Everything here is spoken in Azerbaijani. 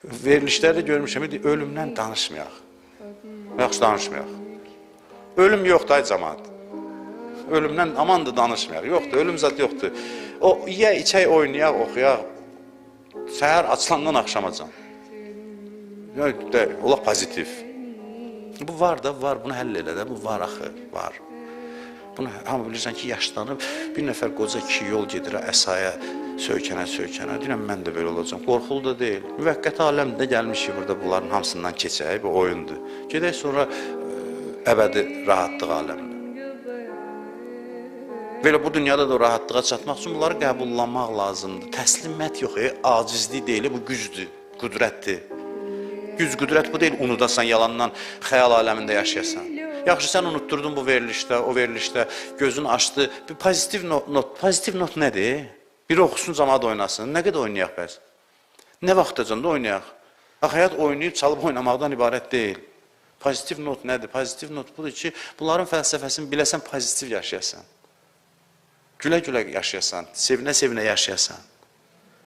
Verilişlərdə görmüşəm, ölümdən danışmayaq. Yaxşı danışmayaq. Ölüm yoxdur, ay cəmaat. Ölümdən aman da danışmayaq. Yoxdur, ölüm zat yoxdur. O, içək, oynayaq, oxuyaq. Səhər açılandan axşamacan. Ola pozitiv. Bu var da, var. Bunu həll elə də. Bu var axı, var. Bunu hamı bilirsən ki, yaşlanıb, bir nəfər qoca 2 yol gedir, əsaya söykənə. Deyirəm, mən də belə olacam. Qorxulu da deyil. Müvəqqəti aləmdə gəlmişik burada, bunların hamısından keçək, bu oyundur. Gedək sonra əbədi rahatlıq aləmdə. Belə bu dünyada da rahatlığa çatmaq üçün bunları qəbullanmaq lazımdır. Təslimət yox, acizlik deyil, bu gücdür, qüdrətdir. Güc, qüdrət bu deyil, unudasan, yalandan xəyal aləmində yaşayasan. Yaxşı, sən unutturdun bu verilişdə, o verilişdə, gözün açdı. Bir pozitiv not nədir? Biri oxusun, cəmaat oynasın. Nə qədər oynayaq bəs? Nə vaxtacan da oynayaq? Həyat oynayıb, çalıb oynamaqdan ibarət deyil. Pozitiv not nədir? Pozitiv not budur ki, bunların fəlsəfəsini biləsən, pozitiv yaşayasan. Gülə-gülə yaşayasan, sevinə-sevinə yaşayasan.